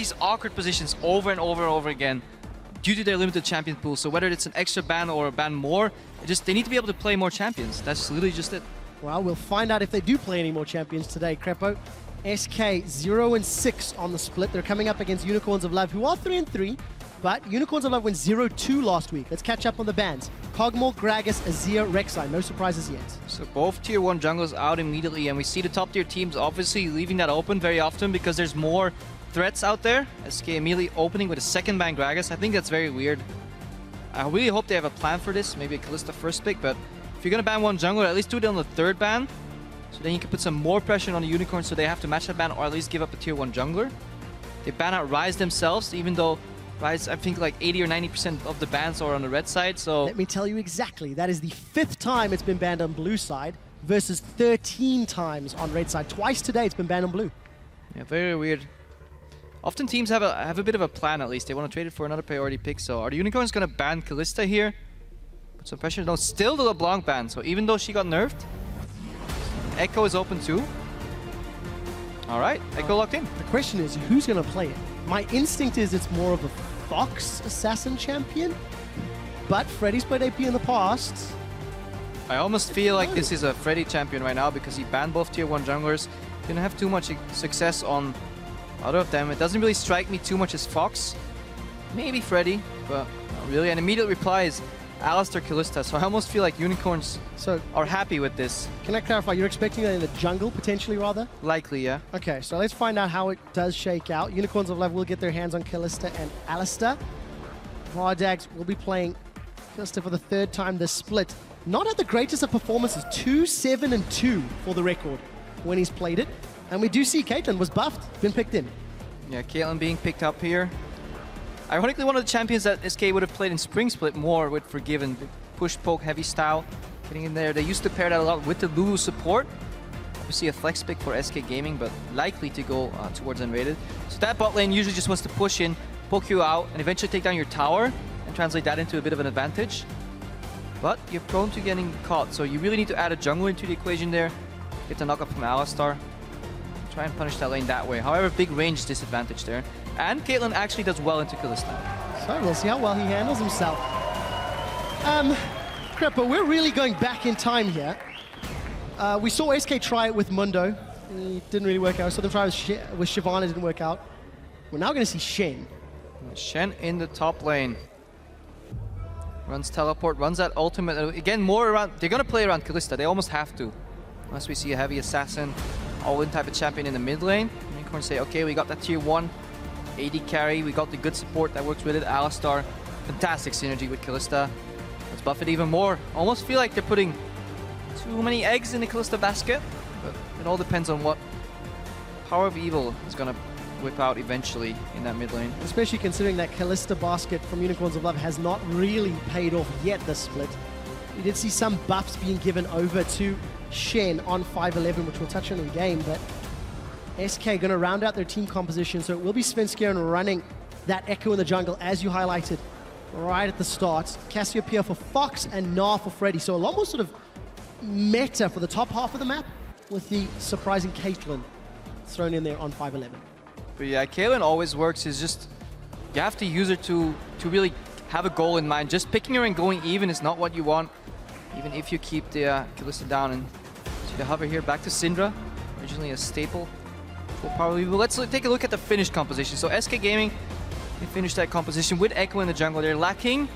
these awkward positions over and over and over again due to their limited champion pool. So whether it's an extra ban or a ban more, they need to be able to play more champions. That's literally just it. Well, we'll find out if they do play any more champions today, Krepo. SK 0-6 on the split. They're coming up against Unicorns of Love, who are 3-3, but Unicorns of Love went 0-2 last week. Let's catch up on the bans. Kog'Maw, Gragas, Azir, Rek'Sai. No surprises yet. So both tier 1 junglers out immediately, and we see the top tier teams obviously leaving that open very often because there's more threats out there. SK immediately opening with a second ban Gragas. I think that's very weird. I really hope they have a plan for this, maybe a Kalista first pick, but if you're gonna ban one jungler, at least do it on the third ban. So then you can put some more pressure on the Unicorns so they have to match that ban or at least give up a tier 1 jungler. They ban out Ryze themselves, even though Ryze, I think like 80 or 90% of the bans are on the red side, so... Let me tell you exactly, that is the 5th time it's been banned on blue side versus 13 times on red side. Twice today it's been banned on blue. Yeah, very weird. Often teams have a bit of a plan at least. They want to trade it for another priority pick, so are the Unicorns going to ban Kalista here? Put some pressure. No, still the LeBlanc ban, so even though she got nerfed, Ekko is open too. Alright, Ekko locked in. The question is, who's going to play it? My instinct is it's more of a Fox assassin champion, but Freddy's played AP in the past. I almost feel like this is a Freddy champion right now because he banned both tier 1 junglers. Didn't have too much success on other of them. It doesn't really strike me too much as Fox. Maybe Freddy, but not really. And immediate reply is Alistar Kalista, so I almost feel like Unicorns are happy with this. Can I clarify, you're expecting that in the jungle, potentially, rather? Likely, yeah. Okay, so let's find out how it does shake out. Unicorns of Love will get their hands on Kalista and Alistar. Vardags will be playing Kalista for the 3rd time this split. Not at the greatest of performances, 2-7-2 for the record when he's played it. And we do see Caitlyn was buffed, been picked in. Yeah, Caitlyn being picked up here. Ironically, one of the champions that SK would have played in Spring Split more with Forgiven, push, poke, heavy style, getting in there. They used to pair that a lot with the Lulu support. Obviously a flex pick for SK Gaming, but likely to go towards nRated. So that bot lane usually just wants to push in, poke you out, and eventually take down your tower and translate that into a bit of an advantage. But you're prone to getting caught, so you really need to add a jungler into the equation there. Get the knockup from Alistar. Try and punish that lane that way. However, big range disadvantage there. And Caitlyn actually does well into Kalista. So we'll see how well he handles himself. Krepo, we're really going back in time here. We saw SK try it with Mundo. It didn't really work out. We saw them try with Shyvana, it didn't work out. We're now going to see Shen. Shen in the top lane. Runs teleport, runs that ultimate. Again, more around. They're going to play around Kalista. They almost have to. Unless we see a heavy assassin, all-in type of champion in the mid lane. Unicorns say, okay, we got that tier 1 AD carry. We got the good support that works with it. Alistar, fantastic synergy with Kalista. Let's buff it even more. Almost feel like they're putting too many eggs in the Kalista basket. But it all depends on what PowerOfEvil is going to whip out eventually in that mid lane. Especially considering that Kalista basket from Unicorns of Love has not really paid off yet this split. We did see some buffs being given over to Shen on 5-11, which we'll touch on in the game, but SK going to round out their team composition, so it will be Svenskeren running that Ekko in the jungle, as you highlighted right at the start. Cassiopeia for Fox and Gnar for Freddy, so a lot more sort of meta for the top half of the map, with the surprising Caitlyn thrown in there on 5-11. But yeah, Caitlyn always works, is just, you have to use her to really have a goal in mind. Just picking her and going even is not what you want, even if you keep the Kalista down. And see the hover here, back to Syndra, originally a staple. Let's take a look at the finished composition. So SK Gaming, they finished that composition with Ekko in the jungle. They're lacking,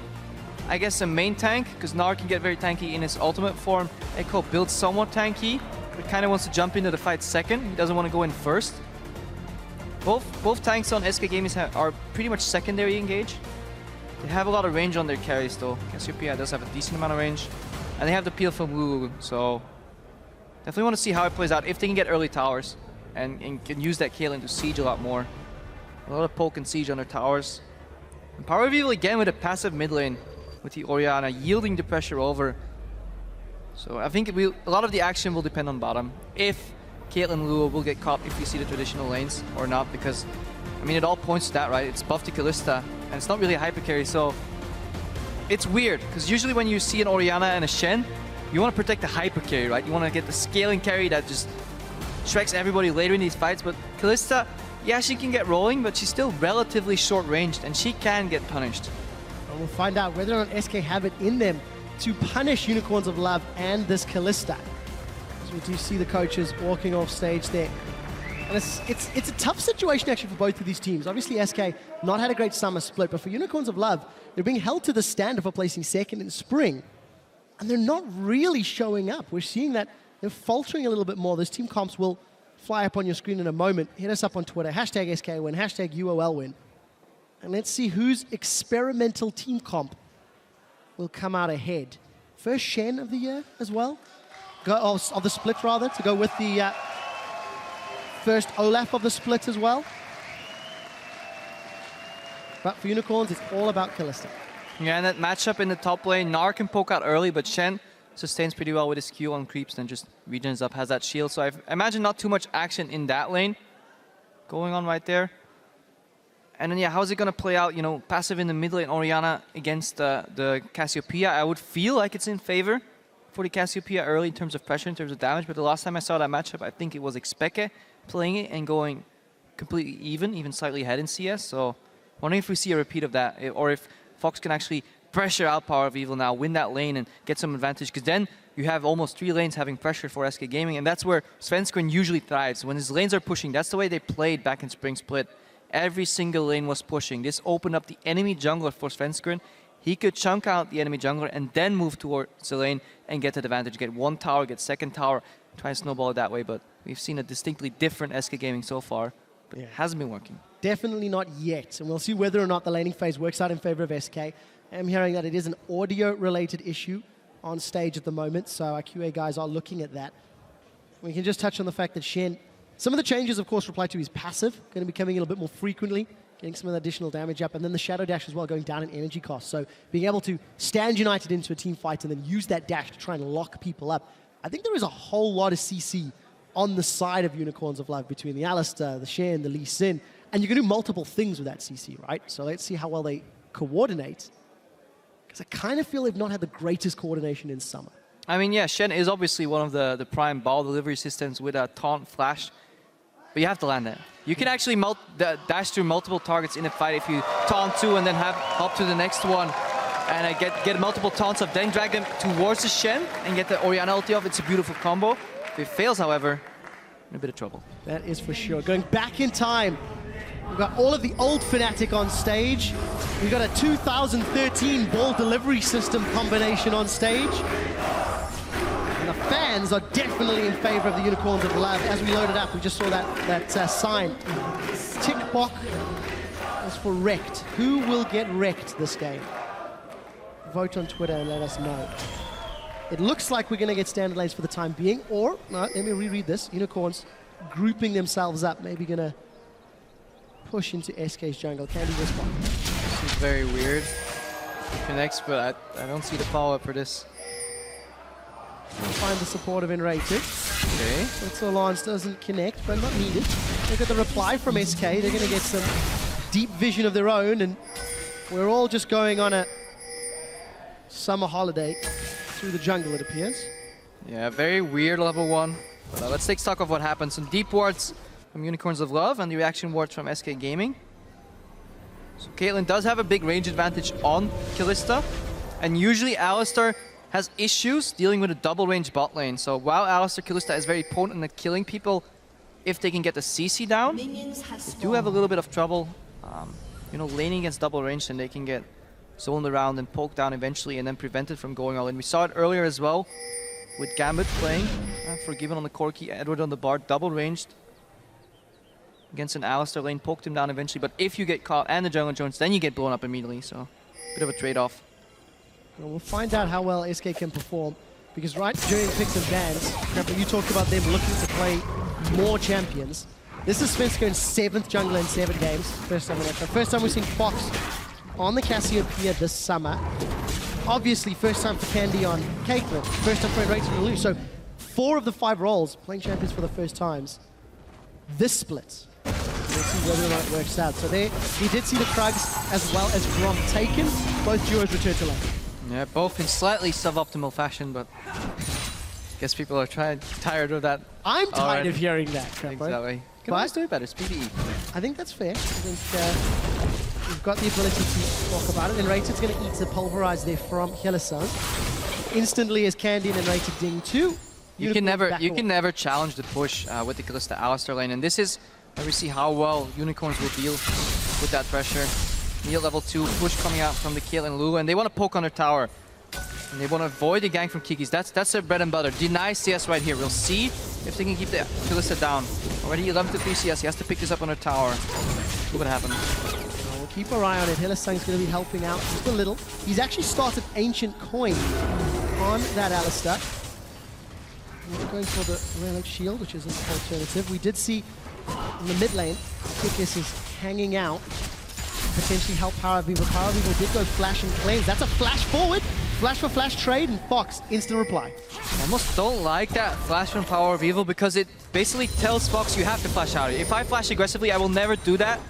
I guess, a main tank, because Gnar can get very tanky in his ultimate form. Ekko builds somewhat tanky, but kind of wants to jump into the fight second. He doesn't want to go in first. Both tanks on SK Gaming are pretty much secondary engage. They have a lot of range on their carries though. Cassiopeia does have a decent amount of range. And they have the peel from Lulu, so definitely want to see how it plays out if they can get early towers and can use that Caitlyn to siege a lot more. A lot of poke and siege on their towers. And PowerOfEvil again with a passive mid lane with the Orianna yielding the pressure over. So I think a lot of the action will depend on bottom. If Caitlyn and Lulu will get caught if we see the traditional lanes or not, because I mean it all points to that, right? It's buff to Kalista and it's not really a hyper carry, so it's weird because usually when you see an Orianna and a Shen, you want to protect the hyper carry, right? You want to get the scaling carry that just shreks everybody later in these fights, but Kalista, yeah, she can get rolling, but she's still relatively short-ranged, and she can get punished. And we'll find out whether or not SK have it in them to punish Unicorns of Love and this Kalista. As we do see the coaches walking off stage there. And it's a tough situation actually for both of these teams. Obviously SK not had a great summer split, but for Unicorns of Love, they're being held to the standard for placing second in spring. And they're not really showing up. We're seeing that they're faltering a little bit more. Those team comps will fly up on your screen in a moment. Hit us up on Twitter, hashtag SK win, hashtag UOL win. And let's see whose experimental team comp will come out ahead. First Shen of the year as well. Of the split rather, to go with the first Olaf of the split as well. But for Unicorns, it's all about Kalista. Yeah, and that matchup in the top lane, Gnar can poke out early, but Shen sustains pretty well with his Q on creeps, then just regens up, has that shield. So I imagine not too much action in that lane going on right there. And then, yeah, how's it going to play out? You know, passive in the mid lane, Orianna against the Cassiopeia. I would feel like it's in favor for the Cassiopeia early in terms of pressure, in terms of damage. But the last time I saw that matchup, I think it was Expeke playing it and going completely even slightly ahead in CS. So wondering if we see a repeat of that, or if Fox can actually pressure out PowerOfEvil now, win that lane and get some advantage. Because then you have almost 3 lanes having pressure for SK Gaming. And that's where Svenskeren usually thrives. When his lanes are pushing, that's the way they played back in Spring Split. Every single lane was pushing. This opened up the enemy jungler for Svenskeren. He could chunk out the enemy jungler and then move towards the lane and get the advantage. Get 1 tower, get 2nd tower, try and snowball it that way. But we've seen a distinctly different SK Gaming so far. But it hasn't been working. Definitely not yet. And we'll see whether or not the laning phase works out in favor of SK. I'm hearing that it is an audio-related issue on stage at the moment. So our QA guys are looking at that. We can just touch on the fact that Shen, some of the changes, of course, reply to his passive, going to be coming in a bit more frequently, getting some of the additional damage up, and then the Shadow Dash as well, going down in energy cost. So being able to stand united into a team fight and then use that dash to try and lock people up. I think there is a whole lot of CC on the side of Unicorns of Love between the Alistar, the Shen, the Lee Sin, and you can do multiple things with that CC, right? So let's see how well they coordinate, because I kind of feel they've not had the greatest coordination in summer. I mean, yeah, Shen is obviously one of the prime ball delivery systems with a taunt flash. But you have to land that. You can actually dash through multiple targets in a fight if you taunt 2 and then have up to the next one. And get multiple taunts up, then drag them towards the Shen and get the Orianna ulti off. It's a beautiful combo. If it fails, however, in a bit of trouble. That is for sure. Going back in time, we've got all of the old Fnatic on stage. We've got a 2013 ball delivery system combination on stage. And the fans are definitely in favor of the Unicorns of Love. As we load it up, we just saw that sign. Tick-bock is for wrecked. Who will get wrecked this game? Vote on Twitter and let us know. It looks like we're going to get standard lanes for the time being, or, no, let me reread this. Unicorns grouping themselves up, maybe going to push into SK's jungle. Candy respond. This is very weird. Connects, but I don't see the follow-up for this. We'll find the support of nRated. Okay. So Lance doesn't connect, but not needed. Look at the reply from SK. They're going to get some deep vision of their own, and we're all just going on a summer holiday through the jungle, it appears. Yeah, very weird level 1. But let's take stock of what happened. Some deep wards from Unicorns of Love and the reaction wards from SK Gaming. So Caitlyn does have a big range advantage on Kalista, and usually Alistar has issues dealing with a double range bot lane. So while Alistar Kalista is very potent at killing people, if they can get the CC down, they do have a little bit of trouble. You know, laning against double range, and they can get zoned around and poked down eventually and then prevented from going all in. We saw it earlier as well with Gambit playing Forgiven on the Corki, Edward on the Bard, double ranged against an Alistar lane, poked him down eventually. But if you get caught and the Jungle Jones, then you get blown up immediately. So bit of a trade-off. Well, we'll find out how well SK can perform, because right during picks and bans, Krepo, you talked about them looking to play more champions. This is Svenskeren's 7th jungler in 7 games. First time we've seen Fox on the Cassiopeia this summer. Obviously, first time for Candy on Caitlyn. First time for nRated and Lulu. So 4 of the 5 roles playing champions for the first times. This split. We'll see whether or not it works out. So there, he did see the Krugs as well as Grom taken. Both duos return to lane. Yeah, both in slightly suboptimal fashion, but I guess people are tired of that. I'm tired of hearing that, Krepo. Exactly. Can always do it better, it's PvE. I think that's fair. I think we've got the ability to talk about it. nRated's going to eat the pulverize there from Hylissang. Instantly as Candy and nRated ding 2. You can never challenge the push with the Kalista Alistar lane, and this is where we see how well Unicorns will deal with that pressure. Near level 2, push coming out from the Caitlyn Lulu, and they want to poke on her tower. And they want to avoid the gank from Kikis. That's their bread and butter. Deny CS right here. We'll see if they can keep the Kalista down. Already 11 to 3 CS. He has to pick this up on her tower. Look what happened. We'll keep our eye on it. Hylissang's going to be helping out just a little. He's actually started Ancient Coin on that Alistar. He's going for the Relic Shield, which is an alternative. We did see in the mid lane, Kikis is hanging out. Potentially help PowerOfEvil. PowerOfEvil did go flash and cleanse. That's a flash forward. Flash for flash trade, and Fox, instant reply. I almost don't like that flash from PowerOfEvil because it basically tells Fox you have to flash out. If I flash aggressively, I will never do that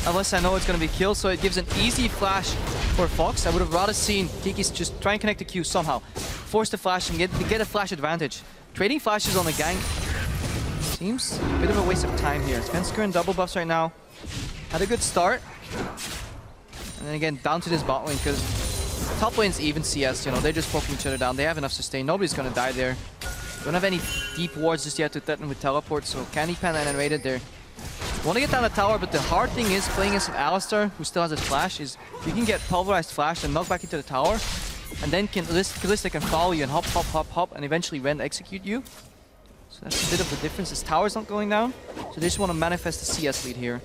unless I know it's going to be killed. So it gives an easy flash for Fox. I would have rather seen Kikis just try and connect the Q somehow. Force the flash and get a flash advantage. Trading flashes on the gank seems a bit of a waste of time here. Svenskeren double buffs right now. Had a good start. And then again, down to this bot lane because top lane's even CS, you know, they're just poking each other down. They have enough sustain. Nobody's gonna die there. Don't have any deep wards just yet to threaten with teleport, so CandyPanda and nRated there. Want to get down the tower, but the hard thing is playing against an Alistar who still has his flash is you can get pulverized flash and knock back into the tower, and then Kalista can follow you and hop, hop, hop, hop, and eventually Ren execute you. So that's a bit of the difference. His tower's not going down, so they just want to manifest the CS lead here.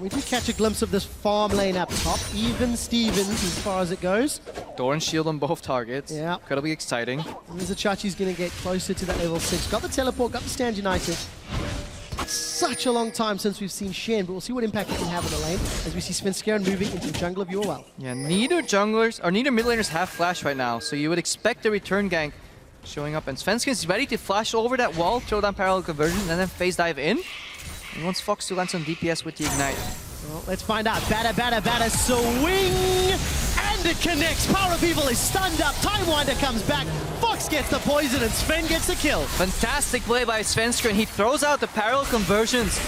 We did catch a glimpse of this farm lane up top. Even Stevens as far as it goes. Door and shield on both targets. Yeah. Incredibly exciting. Vizicsacsi's going to get closer to that level 6. Got the teleport, got the stand united. Such a long time since we've seen Shen, but we'll see what impact he can have on the lane as we see Svenskeren moving into the jungle of UOL. Yeah, neither junglers or neither mid laners have flash right now, so you would expect the return gank showing up, and Svenskeren is ready to flash over that wall, throw down parallel conversion, and then phase dive in. He wants Fox to land some DPS with the Ignite. Well, let's find out. Batter, swing! And it connects. PowerOfEvil is stunned up. Timewinder comes back. Fox gets the poison and Sven gets the kill. Fantastic play by Svenskeren. He throws out the parallel conversions.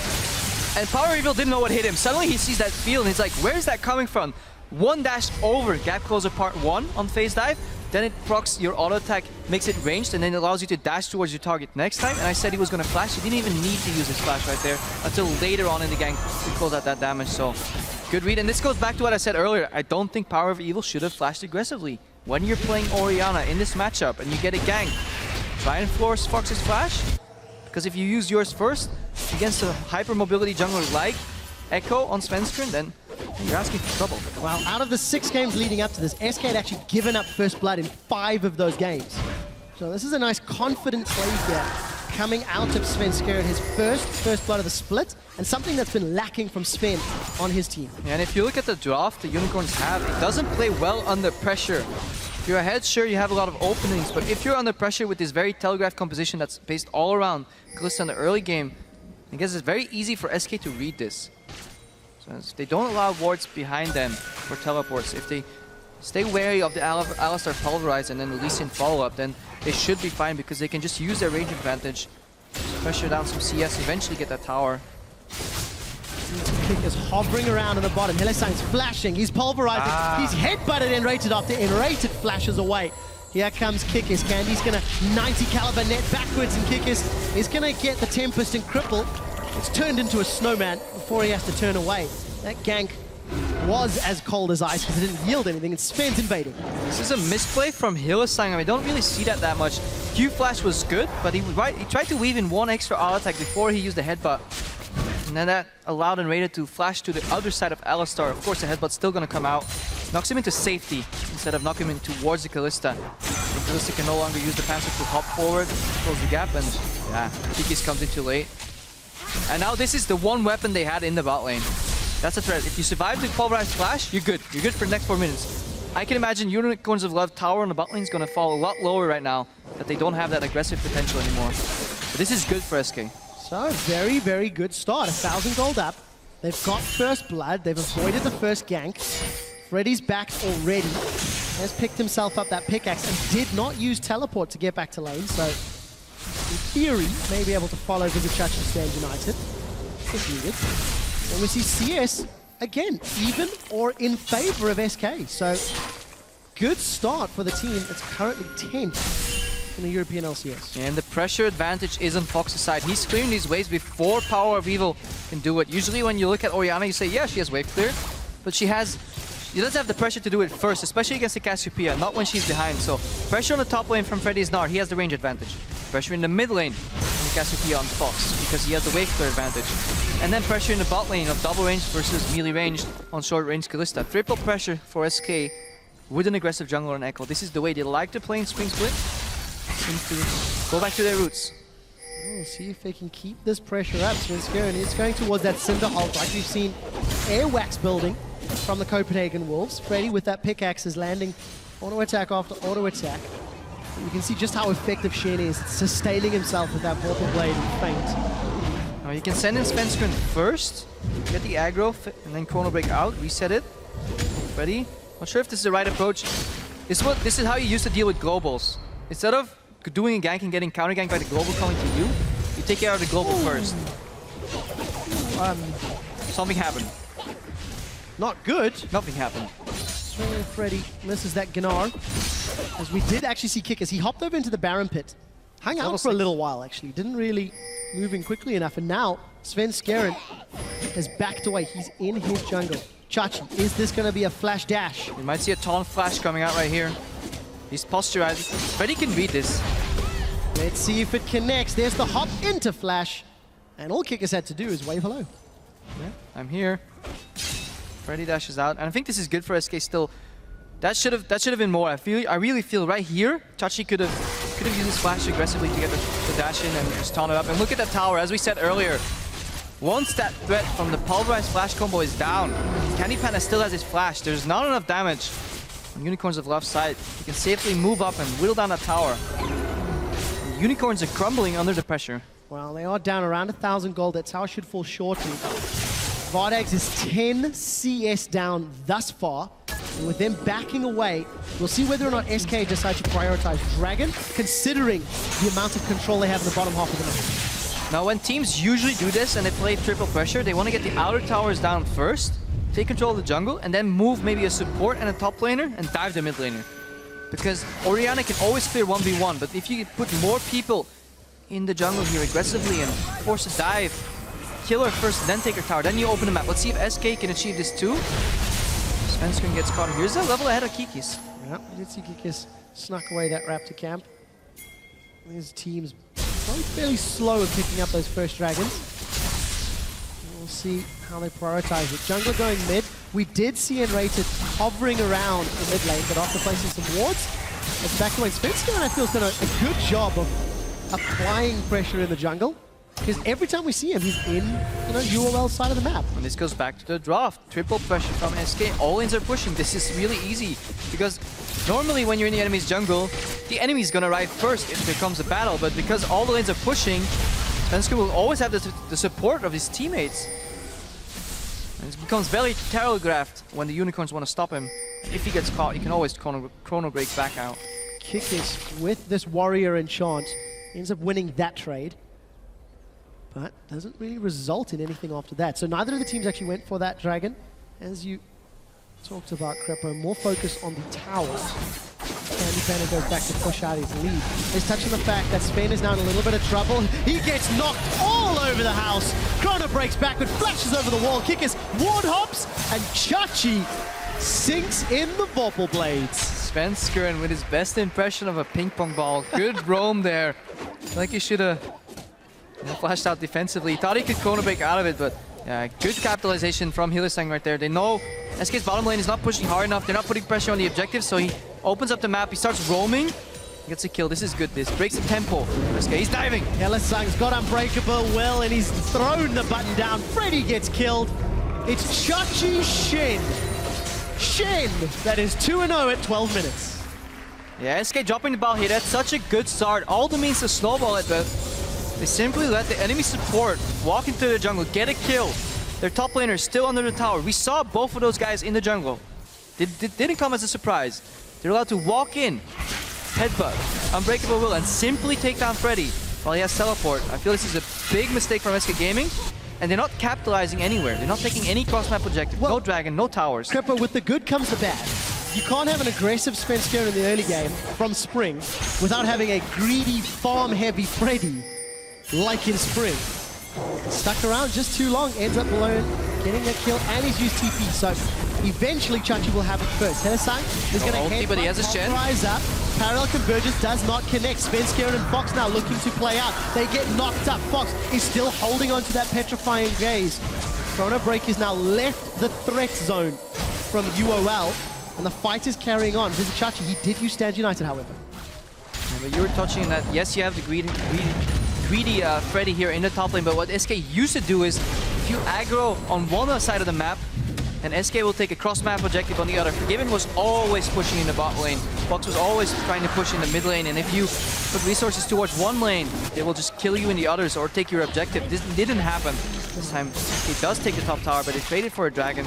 And PowerOfEvil didn't know what hit him. Suddenly he sees that field and he's like, where's that coming from? One dash over Gap Closer part 1 on phase dive. Then it procs your auto attack, makes it ranged, and then it allows you to dash towards your target next time. And I said he was going to flash. He didn't even need to use his flash right there until later on in the game to close out that damage. So good read. And this goes back to what I said earlier. I don't think PowerOfEvil should have flashed aggressively. When you're playing Orianna in this matchup and you get a gank, try and force Fox's flash. Because if you use yours first against a hypermobility jungler like Ekko on Svenskeren, then you're asking for trouble. Well, out of the 6 games leading up to this, SK had actually given up first blood in 5 of those games. So this is a nice confident play here coming out of Svenskeren, his first blood of the split, and something that's been lacking from Sven on his team. Yeah, and if you look at the draft the Unicorns have, it doesn't play well under pressure. If you're ahead, sure, you have a lot of openings, but if you're under pressure with this very telegraphed composition that's based all around Kalista in the early game, I guess it's very easy for SK to read this. So if they don't allow wards behind them for teleports, if they stay wary of the Alistar pulverize and then the Lee Sin follow-up, then they should be fine because they can just use their range advantage, pressure down some CS, eventually get that tower. Kick is hovering around in the bottom. Hylissang's flashing, he's pulverizing, he's headbutted nRated after nRated flashes away. Here comes Kikis. Candy's gonna 90 caliber net backwards, and Kikis is gonna get the Tempest and cripple. It's turned into a snowman before he has to turn away. That gank was as cold as ice because it didn't yield anything, and Sven's invading. This is a misplay from Hylissang. I mean, I don't really see that much. Q flash was good, but he tried to weave in one extra auto attack before he used the headbutt. And then that allowed nRated to flash to the other side of Alistar. Of course, the headbutt's still gonna come out. Knocks him into safety instead of knocking him towards the Kalista. The Kalista can no longer use the Panzer to hop forward, close the gap, and yeah, Kikis comes in too late. And now this is the one weapon they had in the bot lane. That's a threat. If you survive the pulverized flash, you're good. You're good for the next 4 minutes. I can imagine Unicorns of Love tower on the bot lane is going to fall a lot lower right now, that they don't have that aggressive potential anymore. But this is good for SK. So, very, very good start. 1,000 gold up. They've got first blood. They've avoided the first gank. Freddy's back already. Has picked himself up that pickaxe and did not use teleport to get back to lane. So, in theory, may be able to follow Vizicsacsi stand united. was needed. And we see CS, again, even or in favor of SK. So, good start for the team that's currently 10th in the European LCS. And the pressure advantage is on Fox's side. He's clearing these waves before PowerOfEvil can do it. Usually when you look at Orianna, you say, yeah, she has wave clear, but she doesn't have the pressure to do it first, especially against the Cassiopeia, not when she's behind. So pressure on the top lane from Freddy's Gnar, he has the range advantage. Pressure in the mid lane from Cassiopeia on Fox, because he has the wave clear advantage. And then pressure in the bot lane of double range versus melee range on short range Kalista. Triple pressure for SK with an aggressive jungler on Ekko. This is the way they like to play in Spring Split. Seems to go back to their roots. We'll see if they can keep this pressure up. Svenskeren is going towards that Cinder ult, like we've seen Airwax building from the Copenhagen Wolves. Freddy with that pickaxe is landing auto attack after auto attack. And you can see just how effective Shen is sustaining himself with that Vorpal Blade and feint. Now you can send in Svenskeren first, get the aggro, and then Chrono Break out, reset it. Freddy, not sure if this is the right approach. This is how you used to deal with globals. Instead of doing a gank and getting counter ganked by the global coming to you, you take care of the global first. Something happened. Not good. Nothing happened. Swinging Freddy misses that Gnar. As we did actually see Kikis. He hopped over into the Baron pit. Hung out for a little while actually. Didn't really move in quickly enough. And now Svenskeren has backed away. He's in his jungle. Chachi, is this going to be a flash dash? You might see a taunt flash coming out right here. He's posturized. Freddy can read this. Let's see if it connects. There's the hop into flash. And all Kikis had to do is wave hello. Yeah, I'm here. Freddy dashes out. And I think this is good for SK still. That should have been more. I really feel right here, Chachi could have used his flash aggressively to get the dash in and just taunt it up. And look at that tower, as we said earlier. Once that threat from the pulverized flash combo is down, CandyPanda still has his flash. There's not enough damage. Unicorns of left side, he can safely move up and whittle down that tower. The unicorns are crumbling under the pressure. Well, they are down around 1,000 gold. That tower should fall shortly. Vardags is 10 CS down thus far. And with them backing away, we'll see whether or not SK decide to prioritize Dragon, considering the amount of control they have in the bottom half of the map. Now, when teams usually do this and they play triple pressure, they want to get the outer towers down first, take control of the jungle, and then move maybe a support and a top laner and dive the mid laner. Because Orianna can always clear 1v1, but if you put more people in the jungle here aggressively and force a dive, kill her first, then take her tower, then you open the map. Let's see if SK can achieve this too. Svenskeren gets caught. Here's a level ahead of Kikis. Yeah, we did see Kikis snuck away that Raptor camp. His team's probably fairly slow at picking up those first dragons. We'll see how they prioritize it. Jungler going mid. We did see nRated hovering around the mid lane, but after placing some wards, it's back to Svenskeren, I feel, has done a good job of applying pressure in the jungle. Because every time we see him, he's in, UOL side of the map. And this goes back to the draft. Triple pressure from SK. All lanes are pushing. This is really easy. Because normally when you're in the enemy's jungle, the enemy's gonna arrive first if there comes a battle. But because all the lanes are pushing, Svenskeren will always have the support of his teammates. And it becomes very telegraphed when the unicorns want to stop him. If he gets caught, you can always chrono break back out. Kikis with this warrior enchant ends up winning that trade. But doesn't really result in anything after that. So neither of the teams actually went for that dragon. As you talked about, Krepo, more focus on the tower. CandyPanda goes back to push out his lead. He's touching the fact that Sven is now in a little bit of trouble. He gets knocked all over the house. Chrono breaks backward, flashes over the wall. Kikis ward hops, and Chachi sinks in the Vorpal Blades. Svenskeren with his best impression of a ping pong ball. Good roam there. Like he should have flashed out defensively. Thought he could chrono break out of it, but yeah, good capitalization from Hylissang right there. They know SK's bottom lane is not pushing hard enough. They're not putting pressure on the objective, so he opens up the map. He starts roaming. He gets a kill. This is good. This breaks the tempo. SK, he's diving. Hylissang's got Unbreakable Will, and he's thrown the button down. Freddy gets killed. It's Chachi Shen. Shen, that is 2-0 at 12 minutes. Yeah, SK dropping the ball here. That's such a good start. All the means to snowball it, but they simply let the enemy support walk into the jungle, get a kill. Their top laner is still under the tower. We saw both of those guys in the jungle. It didn't come as a surprise. They're allowed to walk in, headbutt, Unbreakable Will, and simply take down Freddy while he has teleport. I feel this is a big mistake from SK Gaming. and they're not capitalizing anywhere. They're not taking any cross-map objective. Well, no dragon, no towers. Krepo, with the good comes the bad. You can't have an aggressive Svenskeren in the early game from Spring without having a greedy, farm-heavy Freddy like in Spring. Stuck around just too long, ends up alone, getting that kill, and he's used TP, so eventually Chachi will have it first. Hylissang is going to head but he has a Shen. Rise up. Parallel convergence does not connect. Svenskeren and Fox now looking to play out. They get knocked up. Fox is still holding on to that petrifying gaze. Chrono Break has now left the threat zone from UOL, and the fight is carrying on. Vizicsacsi, he did use Stand United, however. Yeah, but you were touching that. Yes, you have the greedy Freddy here in the top lane, but what SK used to do is, if you aggro on one side of the map, and SK will take a cross-map objective on the other. Forgiven was always pushing in the bot lane. Fox was always trying to push in the mid lane, and if you put resources towards one lane, they will just kill you in the others or take your objective. This didn't happen. This time, he does take the top tower, but they traded for a dragon.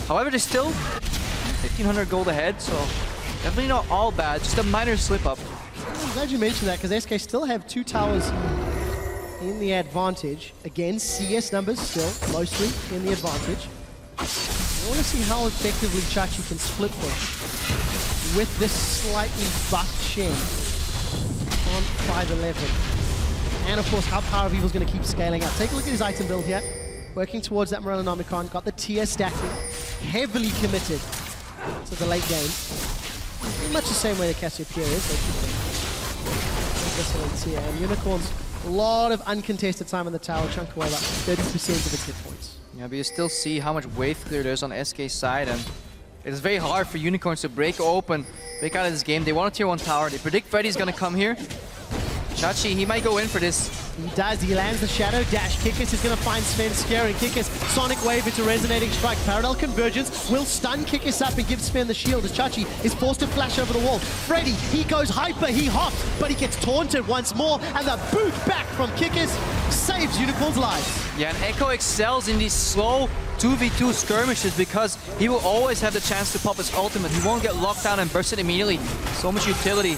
However, they're still 1,500 gold ahead, so definitely not all bad, just a minor slip-up. I'm glad you mentioned that, because SK still have 2 towers in the advantage. Again, CS numbers still mostly in the advantage. I want to see how effectively Chachi can split push with this slightly buffed Shen on 5'11". And of course, how PowerOfEvil is going to keep scaling up. Take a look at his item build here. Working towards that Morellonomicon. Got the tier stacking. Heavily committed to the late game. Pretty much the same way that Cassiopeia is. Tier. And Unicorns, a lot of uncontested time on the tower. Chunk away about 30% of its hit points. Yeah, but you still see how much wave clear there is on SK's side, and it's very hard for Unicorns to break out of this game. They want a tier 1 tower. They predict Freddy's gonna come here. Chachi, he might go in for this. He does. He lands the Shadow Dash. Kikis is going to find Svenskeren. Kikis, Sonic Wave into Resonating Strike. Parallel Convergence will stun Kikis up and give Sven the shield as Chachi is forced to flash over the wall. Freddy, he goes hyper, he hops, but he gets taunted once more, and the boot back from Kikis saves Unicorn's life. Yeah, and Ekko excels in these slow 2v2 skirmishes because he will always have the chance to pop his ultimate. He won't get locked down and burst it immediately. So much utility.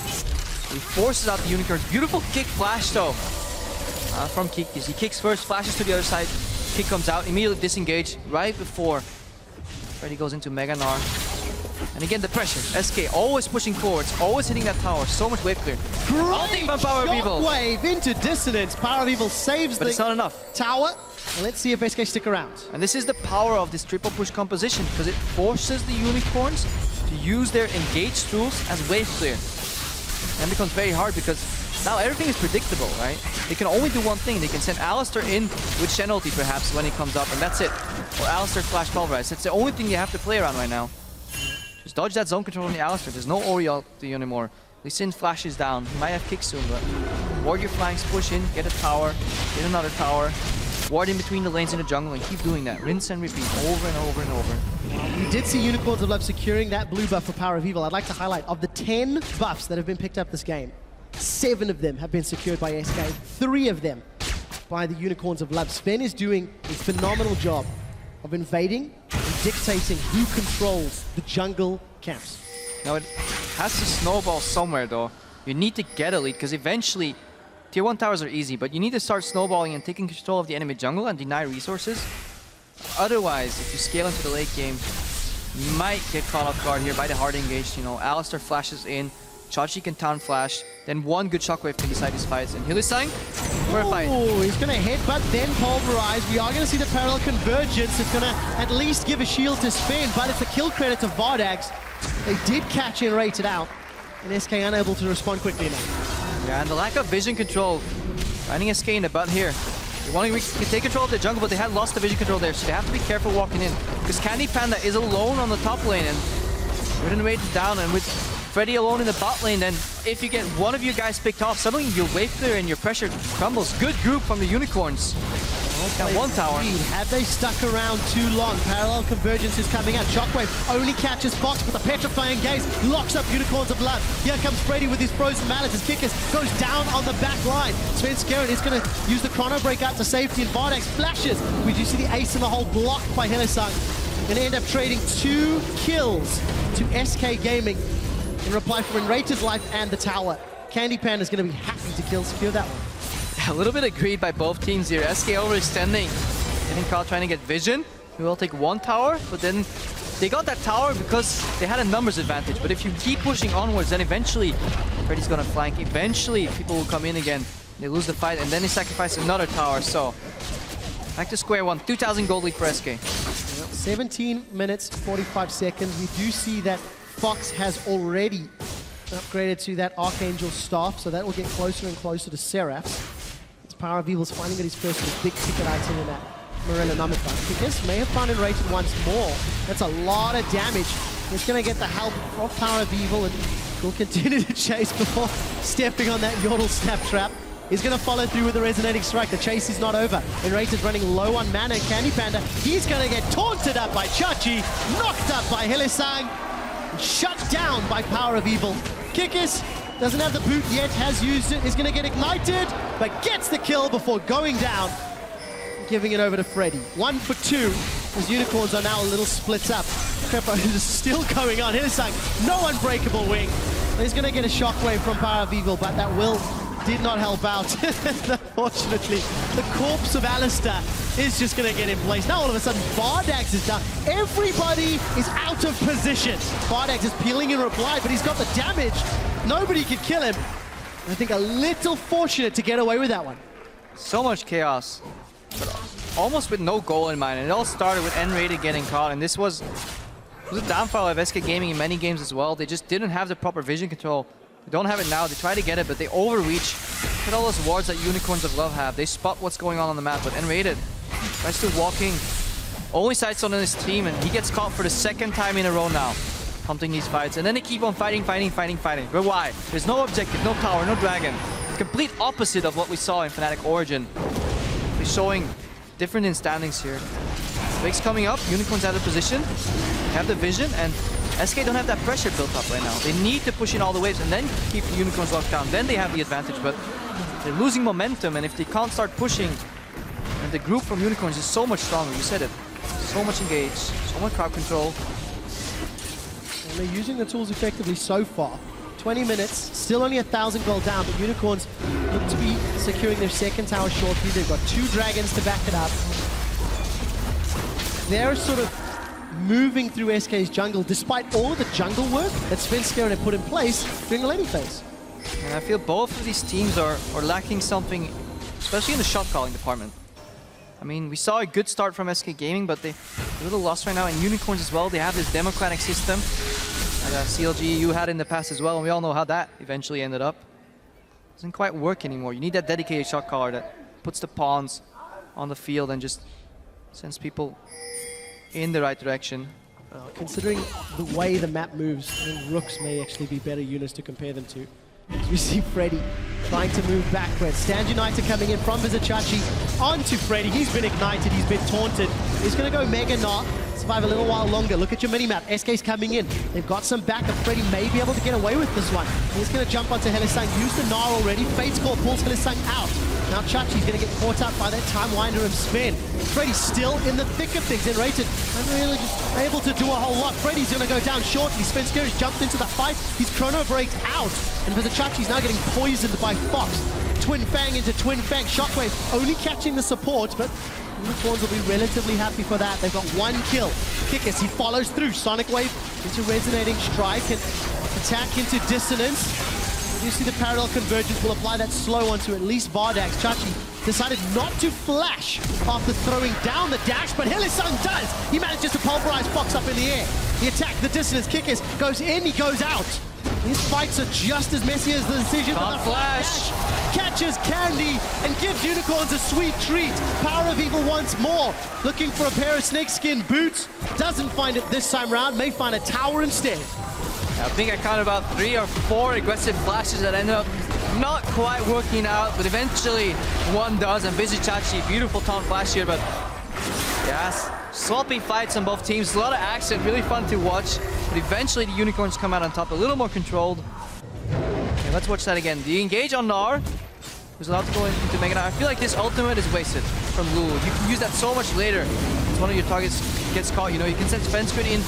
He forces out the Unicorns. Beautiful kick flash though from Kikis. He kicks first, flashes to the other side. Kick comes out, immediately disengage right before Freddy goes into Mega Gnar. And again, the pressure. SK always pushing forwards, always hitting that tower. So much wave clear. Great PowerOfEvil. Wave into dissonance. PowerOfEvil saves but it's not enough. Tower. And let's see if SK stick around. And this is the power of this triple push composition because it forces the Unicorns to use their engaged tools as wave clear. And it becomes very hard because now everything is predictable, right? They can only do one thing. They can send Alistar in with Shen ulti perhaps when he comes up, and that's it. Or Alistar flash pulverize. It's the only thing you have to play around right now. Just dodge that zone control on the Alistar. There's no Ori ulti anymore. Lee Sin flashes down. He might have kick soon, but ward your flanks, push in, get a tower, get another tower, ward in between the lanes in the jungle, and keep doing that. Rinse and repeat over and over and over. We did see Unicorns of Love securing that blue buff for PowerOfEvil. I'd like to highlight, of the 10 buffs that have been picked up this game, 7 of them have been secured by SK, 3 of them by the Unicorns of Love. Sven is doing a phenomenal job of invading and dictating who controls the jungle camps. Now it has to snowball somewhere though. You need to get a lead because eventually tier 1 towers are easy, but you need to start snowballing and taking control of the enemy jungle and deny resources. Otherwise, if you scale into the late game, you might get caught off guard here by the hard engaged. You know, Alistar flashes in, Chachi can town flash, then one good shockwave can decide these fights. And Hylissang for a fight. Oh, he's going to headbutt, then pulverize. We are going to see the parallel convergence. It's going to at least give a shield to Sven, but it's a kill credit to Vardags. They did catch nRated out, and SK unable to respond quickly enough. Yeah, and the lack of vision control, finding SK in the butt here. They want to take control of the jungle, but they had lost the vision control there, so they have to be careful walking in. Because CandyPanda is alone on the top lane, and we're going to wait down, and with Freddy alone in the bot lane, then if you get one of you guys picked off, suddenly your wave clear and your pressure crumbles. Good group from the Unicorns. Got one tower. Had they stuck around too long, parallel convergence is coming out. Shockwave only catches Fox with a petrifying gaze, locks up Unicorns of Love. Here comes Freddy with his frozen mallet as Kikis goes down on the back line. Svenskeren is going to use the chrono break out to safety, and Vardags flashes. We do see the ace in the hole blocked by Hylissang. Going to end up trading 2 kills to SK Gaming in reply for nRated's life and the tower. CandyPanda is going to be happy to secure that one. A little bit of greed by both teams here. SK overextending Getting caught trying to get vision. We will take one tower, but then they got that tower because they had a numbers advantage. But if you keep pushing onwards, then eventually Freddy's gonna flank. Eventually people will come in again. They lose the fight and then they sacrifice another tower. So back to square one. 2,000 gold lead for SK. 17 minutes, 45 seconds. We do see that Fox has already upgraded to that Archangel staff, so that will get closer and closer to Seraph's. It's PowerOfEvil's finding that his first big ticket item in that Morellonomica. Kikis may have found nRated once more. That's a lot of damage. He's going to get the help of PowerOfEvil and will continue to chase before stepping on that Yordle snap trap. He's going to follow through with the resonating strike. The chase is not over. nRated running low on mana. CandyPanda, he's going to get taunted up by Chachi, knocked up by Hylissang, shut down by PowerOfEvil. Kikis doesn't have the boot yet, has used it, is going to get ignited, but gets the kill before going down, giving it over to Freddy. 1 for 2. His unicorns are now a little split up. Krepo is still going on. Hylissang, no unbreakable wing. He's going to get a shockwave from PowerOfEvil, but that will did not help out. Unfortunately, the corpse of Alistar is just going to get in place. Now all of a sudden, Vardags is down. Everybody is out of position. Vardags is peeling in reply, but he's got the damage. Nobody can kill him. I think a little fortunate to get away with that one. So much chaos, but almost with no goal in mind. And it all started with nRated getting caught, and this was a downfall of SK Gaming in many games as well. They just didn't have the proper vision control. They don't have it now. They try to get it, but they overreach. Look at all those wards that Unicorns of Love have. They spot what's going on the map, but nRated tries to walking. Only sights on his team, and he gets caught for the second time in a row now. Hunting these fights, and then they keep on fighting. But why? There's no objective, no tower, no dragon. Complete opposite of what we saw in Fnatic Origin. They're showing different in standings here. Drake's coming up, Unicorns out of position, have the vision, and SK don't have that pressure built up right now. They need to push in all the waves and then keep the Unicorns locked down. Then they have the advantage, but they're losing momentum, and if they can't start pushing, and the group from Unicorns is so much stronger, you said it. So much engaged, so much crowd control. And they're using the tools effectively so far. 20 minutes, still only 1,000 gold down, but Unicorns look to be securing their second tower shortly. They've got 2 dragons to back it up. They're sort of moving through SK's jungle, despite all of the jungle work that Svenskeren had put in place during the laning phase. And I feel both of these teams are lacking something, especially in the shot calling department. I mean, we saw a good start from SK Gaming, but they're a little lost right now. And Unicorns as well, they have this democratic system that CLG EU had in the past as well, and we all know how that eventually ended up. Doesn't quite work anymore. You need that dedicated shot caller that puts the pawns on the field and just sends people in the right direction. Considering the way the map moves, I think Rooks may actually be better units to compare them to. As we see Freddy trying to move backwards. Stand United coming in from Vizicsacsi onto Freddy. He's been ignited, he's been taunted. He's going to go Mega Gnar, survive a little while longer. Look at your minimap. SK's coming in. They've got some backup. Freddy may be able to get away with this one. He's going to jump onto Hylissang. Use the Gnar already. Fate's Call pulls Hylissang out. Now Chachi's going to get caught up by that Time Winder of Sven. Freddy's still in the thick of things. nRated unreally just able to do a whole lot. Freddy's going to go down shortly. Svenskeren jumped into the fight. He's chrono breaked out. And Vizicsacsi's now getting poisoned by Fox. Twin Fang into Twin Fang. Shockwave only catching the support, but Unicorns will be relatively happy for that. They've got 1 kill. Kikis, he follows through. Sonic Wave into Resonating Strike and attack into Dissonance. You see the parallel convergence will apply that slow onto at least Vardags. Chachi decided not to flash after throwing down the dash, but Hylissang does. He manages to pulverize Fox up in the air. The attack, the dissonance, Kikis goes in, he goes out. These fights are just as messy as the decision. Can't flash. Catches Candy and gives Unicorns a sweet treat. PowerOfEvil once more, looking for a pair of snakeskin boots. Doesn't find it this time round, may find a tower instead. I think I counted about 3 or 4 aggressive flashes that ended up not quite working out, but eventually one does, and Vizicsacsi, beautiful taunt flash here, but yes, sloppy fights on both teams, a lot of action, really fun to watch, but eventually the Unicorns come out on top, a little more controlled. Okay, let's watch that again. The engage on Gnar, who's allowed to go into Mega Gnar. I feel like this ultimate is wasted from Lulu. You can use that so much later. If one of your targets gets caught, you know, you can send Svenskeren in,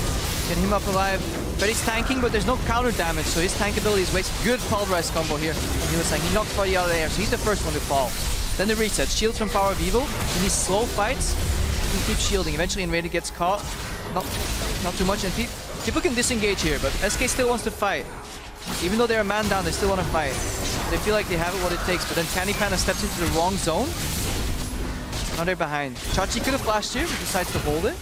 get him up alive. Freddy's tanking, but there's no counter damage, so his tank ability is wasted. Good pulverize combo here. And Hylissang, he knocks Freddy out of the air, so he's the first one to fall. Then the reset. Shields from PowerOfEvil. In these slow fights, He can keep shielding. Eventually, nRated gets caught. Not too much. And people can disengage here, but SK still wants to fight. Even though they're a man down, they still want to fight. They feel like they have it what it takes, but then CandyPanda steps into the wrong zone. Now they're behind. Chachi could have flashed here, but decides to hold it.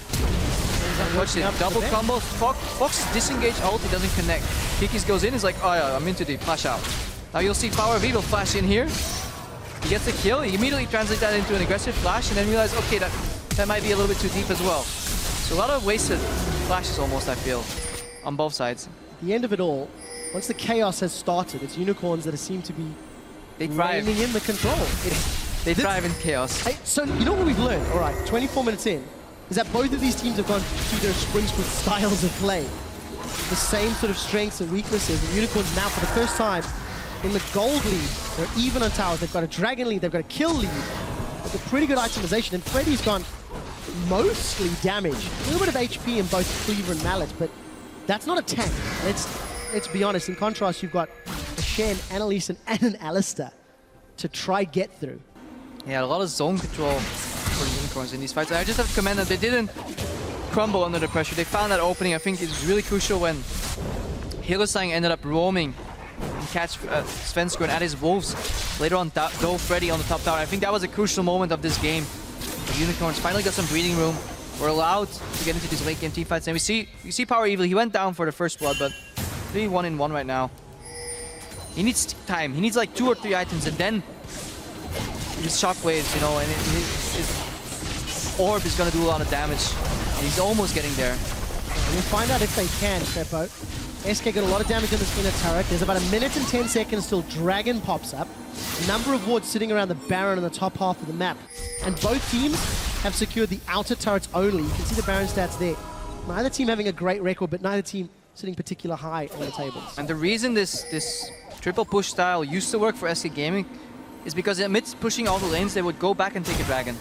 Watch it, double combos. Fox is disengaged ult, he doesn't connect. Kikis goes in, he's like, oh yeah, I'm into deep, flash out. Now you'll see PowerOfEvil flash in here. He gets the kill, he immediately translates that into an aggressive flash, and then realize, okay, that might be a little bit too deep as well. So a lot of wasted flashes almost, I feel, on both sides. At the end of it all, once the chaos has started, it's Unicorns that seem to be reigning in the control. They thrive in chaos. Hey, so you know what we've learned, all right, 24 minutes in, is that both of these teams have gone through their sprints with styles of play. The same sort of strengths and weaknesses. And Unicorns now, for the first time, in the gold lead, they're even on towers. They've got a dragon lead, they've got a kill lead. With a pretty good itemization, and Freddy's gone mostly damaged. A little bit of HP in both Cleaver and Mallet, but that's not a tank. Let's be honest. In contrast, you've got a Shen, an Hylissang, and an Alistar to try get through. Yeah, a lot of zone control for the Unicorns in these fights. I just have to commend that they didn't crumble under the pressure. They found that opening. I think it was really crucial when Hylissang ended up roaming and catch Svenskeren at his wolves. Later on, dove Freddy on the top tower. I think that was a crucial moment of this game. The Unicorns finally got some breathing room. Were allowed to get into these late game teamfights. And we see PowerOfEvil. He went down for the first blood, but 3-1-1 right now. He needs time. He needs like 2 or 3 items, and then his shockwaves, you know, and his orb is going to do a lot of damage. And he's almost getting there. And we'll find out if they can, Krepo. SK got a lot of damage on this inner turret. There's about 1 minute and 10 seconds till Dragon pops up. A number of wards sitting around the Baron in the top half of the map. And both teams have secured the outer turrets only. You can see the Baron stats there. Neither team having a great record, but neither team sitting particular high on the tables. And the reason this triple push style used to work for SK Gaming is because amidst pushing all the lanes, they would go back and take a dragon.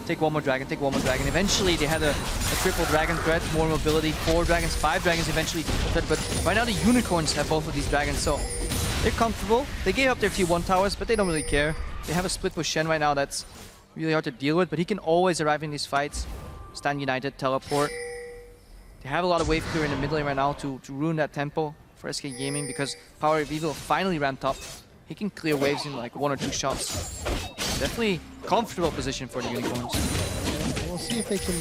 Take one more dragon, take one more dragon. Eventually, they had a triple dragon threat, more mobility, 4 dragons, 5 dragons eventually. But right now, the Unicorns have both of these dragons, so they're comfortable. They gave up their T1 towers, but they don't really care. They have a split with Shen right now that's really hard to deal with, but he can always arrive in these fights. Stand united, teleport. They have a lot of wave clear in the mid lane right now to ruin that tempo for SK Gaming because PowerOfEvil finally ramped up. He can clear waves in like 1 or 2 shots. Definitely comfortable position for the Unicorns. Yeah, we'll see if they can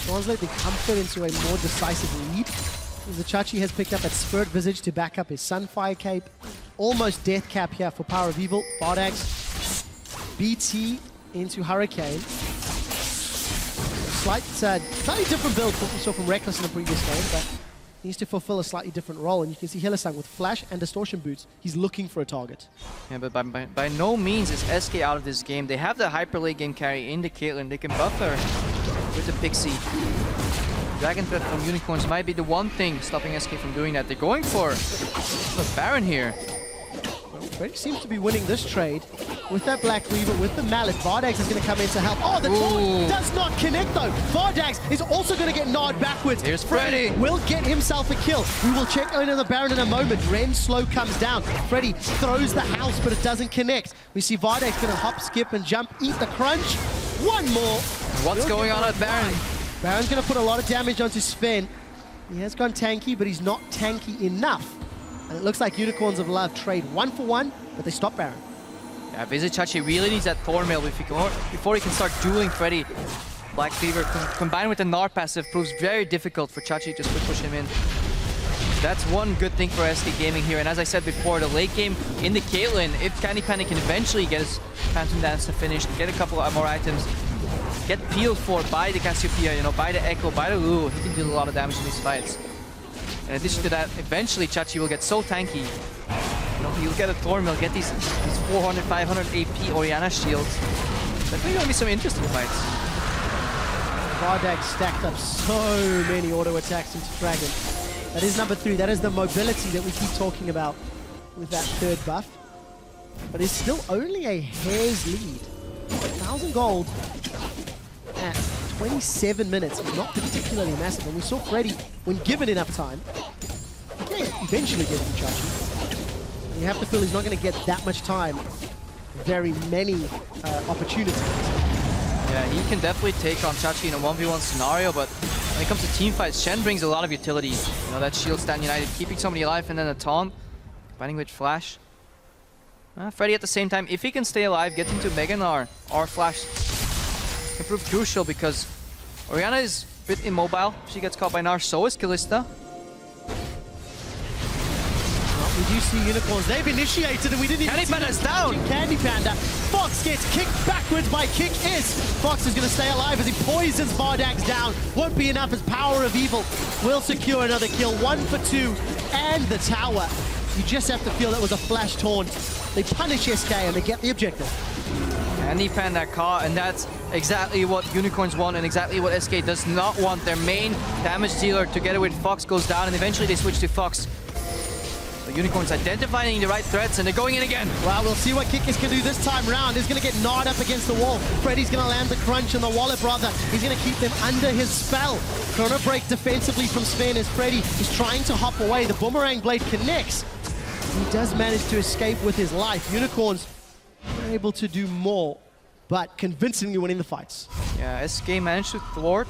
translate the comfort into a more decisive lead. Vizicsacsi has picked up that Spirit Visage to back up his Sunfire Cape. Almost death cap here for PowerOfEvil. Vardags, BT into Hurricane. Slightly different build from what we saw from Reckless in the previous game, but needs to fulfill a slightly different role. And you can see Hylissang with Flash and Distortion Boots. He's looking for a target. Yeah, but by no means is SK out of this game. They have the hyper late game carry in the Caitlyn. They can buff her with the Pixie. Dragon threat from Unicorns might be the one thing stopping SK from doing that. They're going for Baron here. Freddy seems to be winning this trade with that Black Weaver, with the Mallet. Vardags is going to come in to help. Oh, the taunt does not connect though. Vardags is also going to get gnawed backwards. Here's Freddy. Will get himself a kill. We will check in on the Baron in a moment. Ren slow comes down. Freddy throws the house, but it doesn't connect. We see Vardags going to hop, skip, and jump, eat the crunch. One more. What's going on at Baron? Baron's going to put a lot of damage onto Sven. He has gone tanky, but he's not tanky enough. And it looks like Unicorns of Love trade 1 for 1, but they stop Baron. Yeah, Vizicsacsi really needs that Thornmail before he can start dueling Freddy. Black Fever combined with the Gnar passive proves very difficult for Chachi to split push him in. That's one good thing for SK Gaming here. And as I said before, the late game in the Caitlyn, if CandyPanda can eventually get his Phantom Dance to finish, get a couple of more items, get peeled for by the Cassiopeia, you know, by the Ekko, by the Lulu, he can deal a lot of damage in these fights. In addition to that, eventually Chachi will get so tanky. You know, he'll get a Thornmail, get these 400, 500 AP Orianna shields. Definitely gonna be some interesting fights. Vardags stacked up so many auto attacks into Dragon. That is number 3. That is the mobility that we keep talking about with that third buff. But it's still only a hair's lead. 1,000 gold at 27 minutes is not particularly massive. And we saw Freddy, when given enough time, he can eventually get to Chachi. You have to feel he's not going to get that much time. Very many opportunities. Yeah, he can definitely take on Chachi in a 1v1 scenario, but when it comes to team fights, Shen brings a lot of utility. You know, that shield stand United, keeping somebody alive, and then a taunt, combining with Flash. Freddy at the same time, if he can stay alive, get into Mega Gnar or Flash can prove crucial because Orianna is a bit immobile. She gets caught by Gnar, so is Kalista. We do see Unicorns. They've initiated and we didn't even see CandyPanda's down! CandyPanda. Fox gets kicked backwards by Kikis. Fox is going to stay alive as he poisons Vardags down. Won't be enough as PowerOfEvil will secure another kill. 1 for 2 and the tower. You just have to feel that was a flash taunt. They punish SK and they get the objective. CandyPanda caught, and that's exactly what Unicorns want and exactly what SK does not want. Their main damage dealer together with Fox goes down, and eventually they switch to Fox. The Unicorns identifying the right threats, and they're going in again. Well, we'll see what Kikis can do this time round. He's going to get gnawed up against the wall. Freddy's going to land the crunch on the wallet, brother. He's going to keep them under his spell. Chrono break defensively from Sven as Freddy is trying to hop away. The boomerang blade connects. He does manage to escape with his life. Unicorns are able to do more, but convincingly winning the fights. Yeah, SK managed to thwart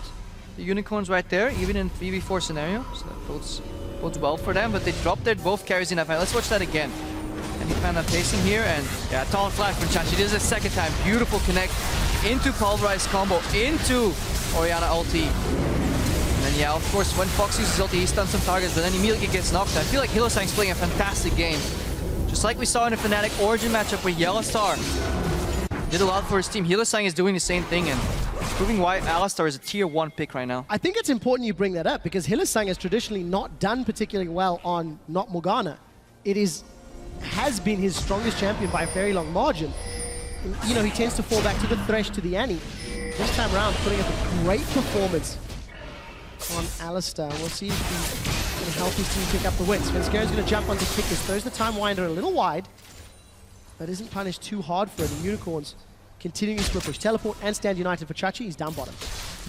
the Unicorns right there, even in 3v4 scenario. So that bodes well for them, but they dropped their both carries in that fight. Let's watch that again. CandyPanda facing here, and yeah, taunt flash from Chachi. This is the second time. Beautiful connect into Pulverize combo, into Orianna ulti. And then yeah, of course, when Fox uses ulti, he stuns some targets, but then immediately gets knocked. I feel like Hylissang's playing a fantastic game. Just like we saw in the Fnatic Origin matchup with Alistar. Did a lot for his team. Hylissang is doing the same thing, and proving why Alistar is a tier 1 pick right now. I think it's important you bring that up because Hylissang has traditionally not done particularly well on not Morgana. It has been his strongest champion by a very long margin. And, you know, he tends to fall back to the Thresh, to the Annie. This time around, putting up a great performance on Alistar. We'll see if he can help his team pick up the win. Svenskeren's going to jump onto Kikis, throws the Time Winder a little wide, but isn't punished too hard for it. The Unicorns continuing to push. Teleport and stand united for Chachi. He's down bottom.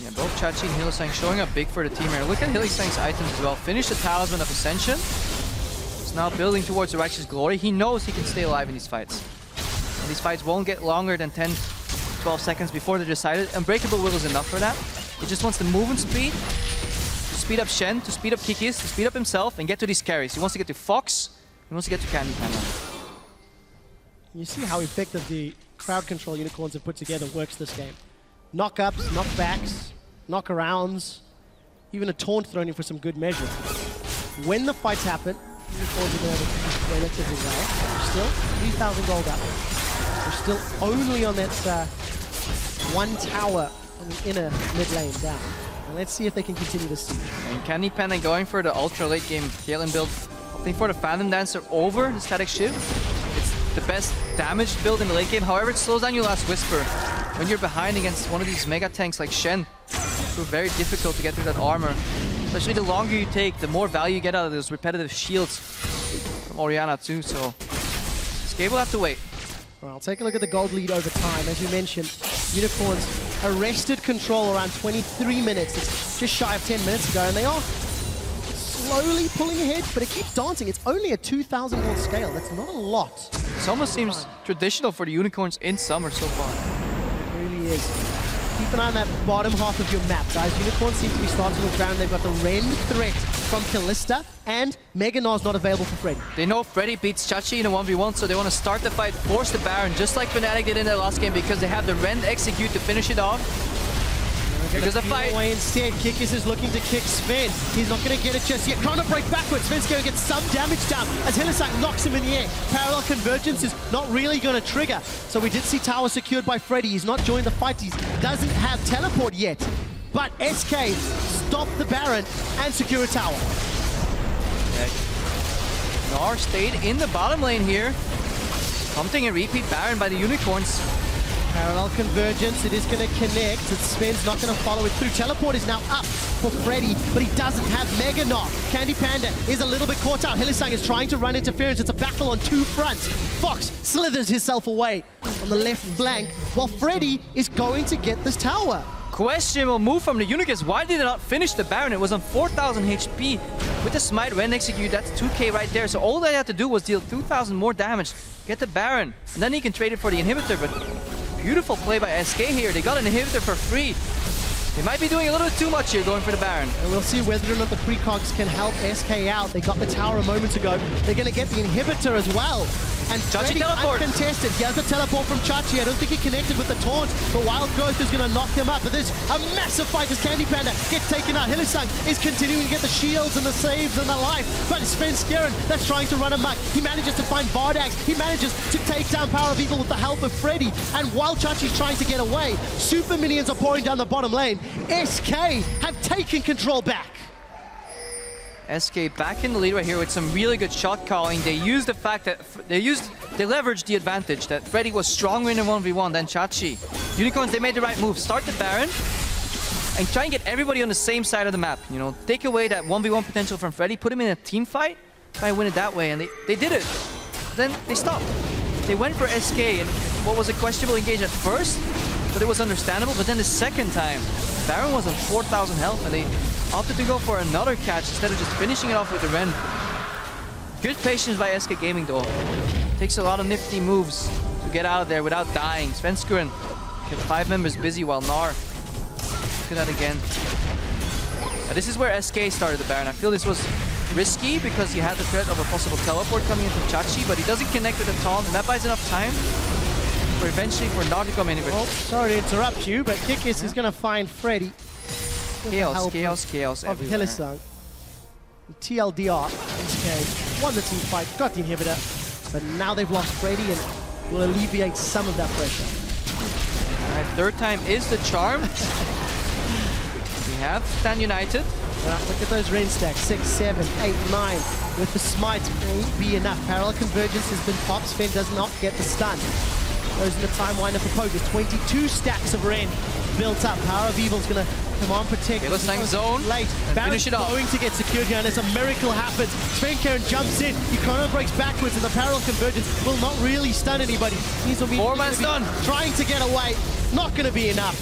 Yeah, both Chachi and Hylissang showing up big for the team here. Look at Hylissang's items as well. Finish the Talisman of Ascension. He's now building towards the Righteous Glory. He knows he can stay alive in these fights. And these fights won't get longer than 10, 12 seconds before they're decided. Unbreakable Will is enough for that. He just wants the movement speed to speed up Shen, to speed up Kikis, to speed up himself, and get to these carries. He wants to get to Fox. He wants to get to CandyPanda. You see how effective the crowd control Unicorns have put together works this game. Knock-ups, knockbacks, knock-arounds, even a taunt thrown in for some good measure. When the fights happen, Unicorns are going to have a relatively well. Still, 3,000 gold up. We're still only on that one tower on the inner mid lane down. And let's see if they can continue this siege. And CandyPanda going for the ultra late game Caitlyn build. Opting for the Phantom Dancer over the Static Shiv. The best damage build in the late game. However, it slows down your last Whisper. When you're behind against one of these mega tanks like Shen, it's very difficult to get through that armor. Especially the longer you take, the more value you get out of those repetitive shields from Orianna too. So SK will have to wait. Well, take a look at the gold lead over time. As you mentioned, Unicorns arrested control around 23 minutes. It's just shy of 10 minutes ago, and they are slowly pulling ahead, but it keeps dancing. It's only a 2,000 gold scale. That's not a lot. It almost seems traditional for the Unicorns in summer so far. It really is. Keep an eye on that bottom half of your map, guys. Unicorns seem to be starting to look around. They've got the Rend threat from Kalista, and Mega Gnar's not available for Freddy. They know Freddy beats Chachi in a 1v1, so they want to start the fight, force the Baron, just like Fnatic did in their last game, because they have the Rend execute to finish it off. Because the fight away instead. Kikis is looking to kick Sven. He's not going to get it just yet. Trying to break backwards. Sven's going to get some damage down as Hylissang knocks him in the air. Parallel convergence is not really going to trigger. So we did see tower secured by Freddy. He's not joined the fight. He doesn't have teleport yet. But SK stopped the Baron and secure a tower. Gnar stayed in the bottom lane here. Prompting a repeat Baron by the Unicorns. Parallel convergence, it is going to connect. Sven's not going to follow it through. Teleport is now up for Freddy, but he doesn't have Mega Gnar. CandyPanda is a little bit caught out. Hylissang is trying to run interference. It's a battle on two fronts. Fox slithers himself away on the left flank, while Freddy is going to get this tower. Questionable move from the Unicorns. Why did they not finish the Baron? It was on 4,000 HP. With the Smite when execute, that's 2k right there. So all they had to do was deal 2,000 more damage, get the Baron, and then he can trade it for the inhibitor. But Beautiful play by SK here. They got an inhibitor for free. They might be doing a little bit too much here, going for the Baron. And we'll see whether or not the precogs can help SK out. They got the tower a moment ago. They're going to get the inhibitor as well. And Chachi teleport. Uncontested. He has the teleport from Chachi. I don't think he connected with the taunt, but Wild Growth is going to knock him up. But there's a massive fight as CandyPanda gets taken out. Hylissang is continuing to get the shields and the saves and the life. But it's Svenskeren that's trying to run amok. He manages to find Vardags. He manages to take down PowerOfEvil with the help of Freddy. And while Chachi's trying to get away, super minions are pouring down the bottom lane. SK have taken control back. SK back in the lead right here with some really good shot calling. They used the fact that they leveraged the advantage that Freddy was stronger in a 1v1 than Chachi. Unicorns, they made the right move. Start the Baron and try and get everybody on the same side of the map. You know, take away that 1v1 potential from Freddy, put him in a team fight, try and win it that way. And they did it. Then they stopped. They went for SK and what was a questionable engage at first, but it was understandable. But then the second time, Baron was on 4,000 health and they opted to go for another catch instead of just finishing it off with the Ren. Good patience by SK Gaming though. Takes a lot of nifty moves to get out of there without dying. Svenskeren kept 5 members busy while Gnar. Look at that again. Now, this is where SK started the Baron. I feel this was risky because he had the threat of a possible teleport coming into Chachi, but he doesn't connect with the taunt and that buys enough time for eventually for Gnar to come in. Oh, sorry to interrupt you, but Kikis is going to find Freddy. Chaos of everywhere. Hylissang. TLDR, SK won the team fight, got the inhibitor, but now they've lost Freddy and will alleviate some of that pressure. Alright, third time is the charm. We have Stand United. Look at those Ren stacks, 6, 7, 8, 9. With the smite, won't be enough. Parallel convergence has been popped. Sven does not get the stun. Goes in the time winder for Poker. 22 stacks of Ren built up. PowerOfEvil's going to come on, protect. Hylissang zone. Late. Baron's going to get secured here, and as a miracle happens, Svenskeren jumps in. He chrono breaks backwards, and the parallel convergence will not really stun anybody. These will be 4-man stun. Trying to get away. Not going to be enough.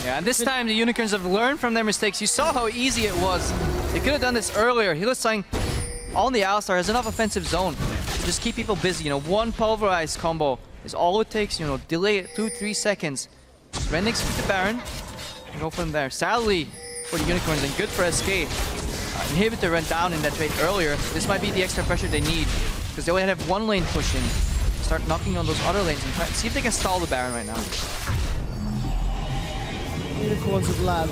Yeah, and this time the Unicorns have learned from their mistakes. You saw how easy it was. They could have done this earlier. Hylissang on the Alistar has enough offensive zone to just keep people busy. You know, one pulverized combo is all it takes. You know, delay it 2-3 seconds. Ren execute the Baron and go from there. Sadly for the Unicorns and good for SK. Inhibitor went down in that trade earlier. This might be the extra pressure they need because they only have one lane pushing. Start knocking on those other lanes and try, see if they can stall the Baron right now. Unicorns of Love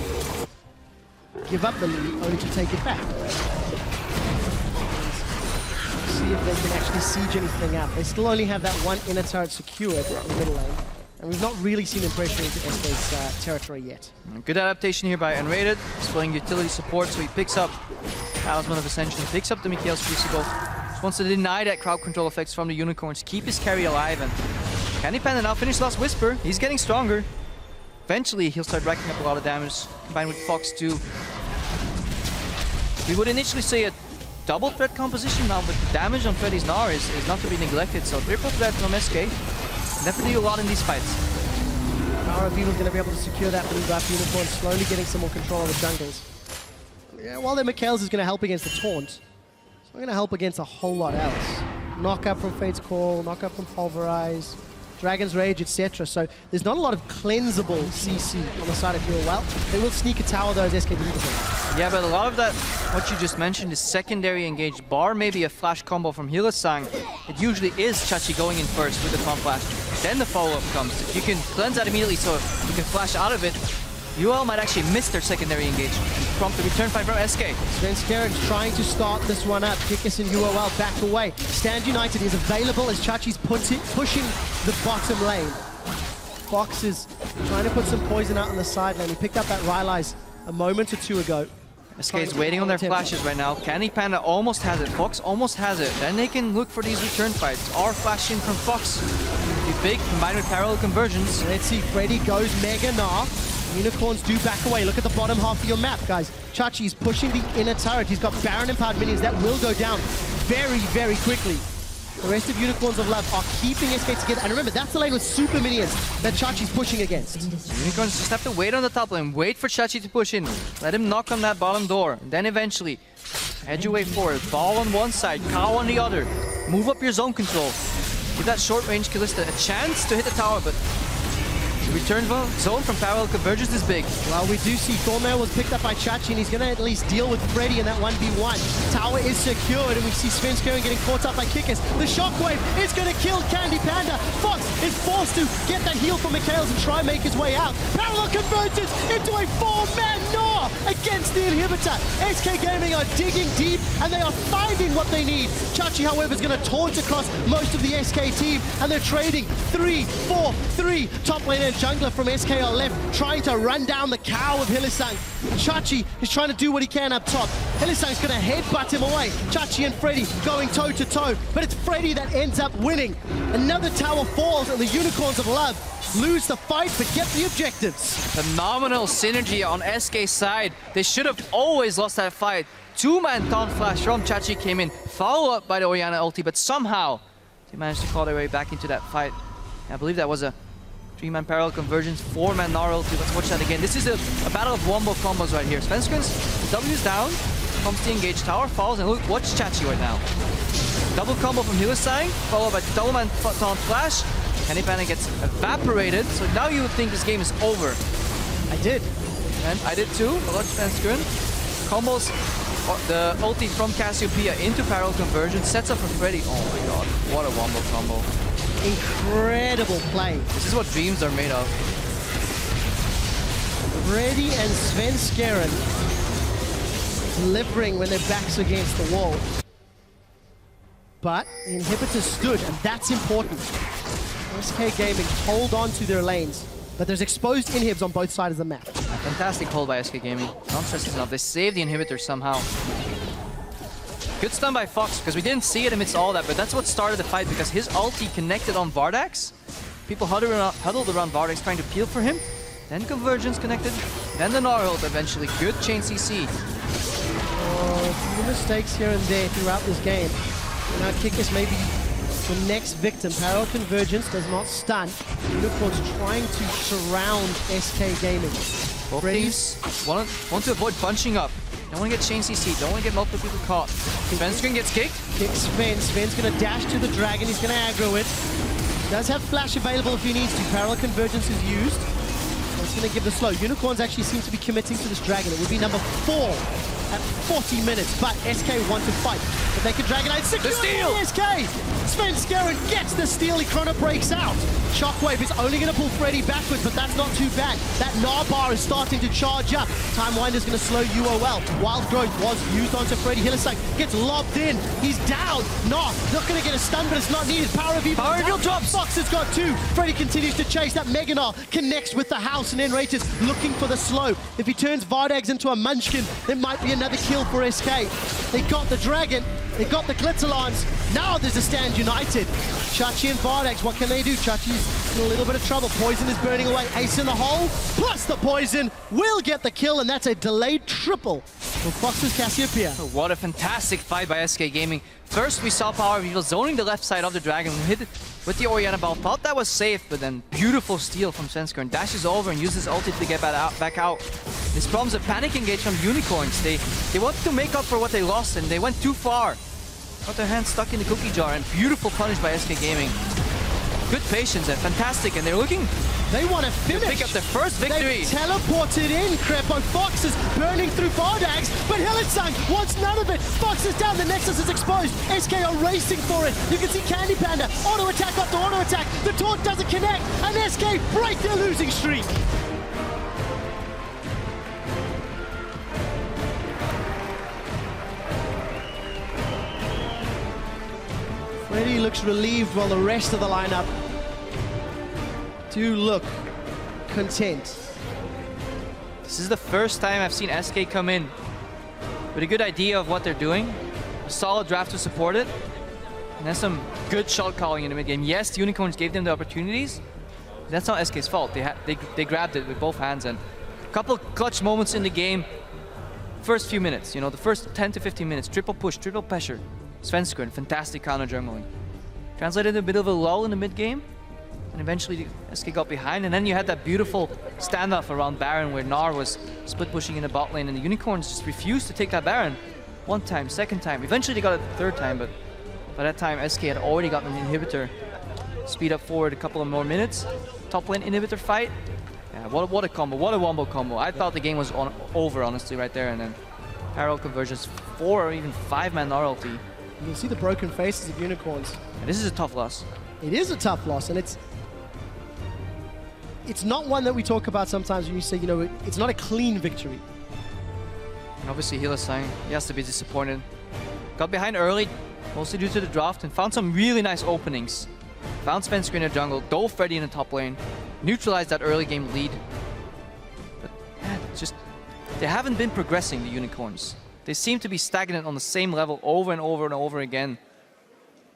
give up the lead only to take it back. See if they can actually siege anything up. They still only have that one inner turret secured in the middle lane. And we've not really seen impression into SK's territory yet. Good adaptation here by nRated. He's playing utility support, so he picks up Talisman of Ascension, he picks up the Mikhail's Crucible. Just wants to deny that crowd control effects from the Unicorns, keep his carry alive, and CandyPanda now finish Last Whisper. He's getting stronger. Eventually, he'll start racking up a lot of damage, combined with Fox too. We would initially say a double threat composition now, but the damage on Freddy's Gnar is not to be neglected, so triple threat from SK. Definitely do a lot in these fights. PowerOfEvil is going to be able to secure that blue buff. Unicorn slowly getting some more control of the jungles. Yeah, while their Mikhail's is going to help against the taunt, it's not going to help against a whole lot else. Knock up from Fate's Call, knock up from Pulverize, Dragon's Rage, etc. So there's not a lot of cleansable CC on the side of UOL. They will sneak a tower though as SK leads them. Yeah, but a lot of that, what you just mentioned, is secondary engage, bar maybe a flash combo from Hylissang. It usually is Chachi going in first with the front flash. Then the follow-up comes. If you can cleanse that immediately so you can flash out of it, UOL might actually miss their secondary engage and prompt the return fight from SK. Svenskeren trying to start this one up. Kikis and UOL back away. Stand United is available as Chachi's pushing the bottom lane. Fox is trying to put some poison out on the side lane. He picked up that Rylai's a moment or two ago. SK is waiting on their flashes right now. CandyPanda almost has it. Fox almost has it. Then they can look for these return fights. Or flash in from Fox. Be big, combined with parallel conversions. Let's see, Freddy goes Mega Gnar. Unicorns do back away. Look at the bottom half of your map, guys. Chachi's pushing the inner turret. He's got Baron empowered minions. That will go down very, very quickly. The rest of Unicorns of Love are keeping SK together. And remember, that's the lane with super minions that Chachi's pushing against. Unicorns just have to wait on the top lane. Wait for Chachi to push in. Let him knock on that bottom door. And then eventually, edge your way forward. Ball on one side, cow on the other. Move up your zone control. give that short-range Kalista a chance to hit the tower, but the return zone from Parallel Convergence is big. Well, we do see Thornmail was picked up by Chachi, and he's going to at least deal with Freddy in that 1v1. Tower is secured, and we see Svenskeren getting caught up by Kikis. The shockwave is going to kill CandyPanda. Fox is forced to get that heal from Mikhails and try and make his way out. Parallel Convergence into a 4-man Gnar against the inhibitor. SK Gaming are digging deep, and they are finding what they need. Chachi, however, is going to taunt across most of the SK team, and they're trading 3-4-3. Top lane and jungler from SK are left, trying to run down the cow of Hylissang. Chachi is trying to do what he can up top. Hylissang's going to headbutt him away. Chachi and Freddy going toe-to-toe, but it's Freddy that ends up winning. Another tower falls, and the Unicorns of Love lose the fight, but get the objectives. Phenomenal synergy on SK's side. They should have always lost that fight. Two-man taunt flash from Chachi came in, followed up by the Orianna ulti, but somehow they managed to claw their way back into that fight. I believe that was a 3-man Parallel Convergence, 4-man Gnar ulti. Let's watch that again. This is a battle of wombo combos right here. Svenskeren's W's down, comes to engage tower, falls, and look, watch Chachi right now. Double combo from Hylissang, followed by double-man taunt flash. CandyPanda gets evaporated, so now you would think this game is over. I did. And I did too. Watch Svenskeren. Combos the ulti from Cassiopeia into Parallel Convergence, sets up for Freddy. Oh my god, what a wombo combo. Incredible play. This is what dreams are made of. Freddy and Svenskeren delivering when their backs against the wall. But the inhibitor stood, and that's important. SK Gaming hold on to their lanes, but there's exposed inhibs on both sides of the map. A fantastic hold by SK Gaming. Not stressed enough. They saved the inhibitor somehow. Good stun by Fox, because we didn't see it amidst all that, but that's what started the fight, because his ulti connected on Vardags. People huddled around Vardags trying to peel for him. Then Convergence connected, then the Gnar ult eventually. Good chain CC. Oh, a few mistakes here and there throughout this game. And now Kikis may be the next victim. Parallel Convergence does not stun. Unicorns trying to surround SK Gaming. Both teams want to avoid bunching up. Don't want to get chain CC, don't want to get multiple people caught. Svenskeren gets kicked. Kicks Sven. Sven's going to dash to the dragon. He's going to aggro it. Does have flash available if he needs to. Parallel Convergence is used. It's going to give the slow. Unicorns actually seem to be committing to this dragon. It would be number 4 at 40 minutes, but SK want to fight. But they can drag it out. Secure the steal! SK! Svenskeren gets the steal. He chrono breaks out. Shockwave is only going to pull Freddy backwards, but that's not too bad. That Gnar bar is starting to charge up. Time Winder's going to slow UOL. Wild Growth was used onto Freddy. Hylissang gets lobbed in. He's down. Gnar not going to get a stun, but it's not needed. PowerOfEvil drops. Fox has got 2. Freddy continues to chase. That Mega Gnar connects with the house, and nRated looking for the slow. If he turns Vardags into a munchkin, there might be another kill for SK. They got the dragon. They got the Glitterlance. Now there's a stand united. Chachi and Vardags, what can they do? Chachi's in a little bit of trouble. Poison is burning away. Ace in the hole, plus the poison will get the kill, and that's a delayed triple for Fox's Cassiopeia. What a fantastic fight by SK Gaming. First, we saw PowerOfEvil zoning the left side of the dragon. We hit it with the Orianna ball. Thought that was safe, but then beautiful steal from Svenskeren. Dashes over and uses ulti to get back out. This problem's a panic engage from Unicorns. They wanted to make up for what they lost, and they went too far. Got their hands stuck in the cookie jar, and beautiful punish by SK Gaming. Good patience and fantastic, and they're looking... They want to finish. Pick up their first victory. They teleported in. Krepo. Fox is burning through Vardags, but Hylissang wants none of it. Fox is down. The Nexus is exposed. SK are racing for it. You can see CandyPanda auto attack after auto attack. The taunt doesn't connect, and SK break their losing streak. Freddy looks relieved while the rest of the lineup do look content. This is the first time I've seen SK come in with a good idea of what they're doing, a solid draft to support it, and then some good shot calling in the mid game. Yes, the Unicorns gave them the opportunities. That's not SK's fault. They grabbed it with both hands, and a couple clutch moments in the game. First few minutes, you know, the first 10 to 15 minutes, triple push, triple pressure. Svenskeren, fantastic counter jungling. Translated a bit of a lull in the mid game, and eventually SK got behind, and then you had that beautiful standoff around Baron where Gnar was split pushing in the bot lane, and the Unicorns just refused to take that Baron. One time, second time, eventually they got it the third time, but by that time SK had already gotten an inhibitor. speed up forward a couple of more minutes. Top lane inhibitor fight. Yeah, what a combo, what a wombo combo. I thought the game was over, honestly, right there. And then parallel conversions, 4 or even 5-man Gnar ulti. You can see the broken faces of Unicorns. And this is a tough loss. It is a tough loss, and it's not one that we talk about sometimes when you say, you know, it's not a clean victory. And obviously Hylissang, he has to be disappointed. Got behind early, mostly due to the draft, and found some really nice openings. Found Svenskeren in the jungle, dove Freddy in the top lane, neutralized that early game lead. But man, just, they haven't been progressing, the Unicorns. They seem to be stagnant on the same level over and over and over again.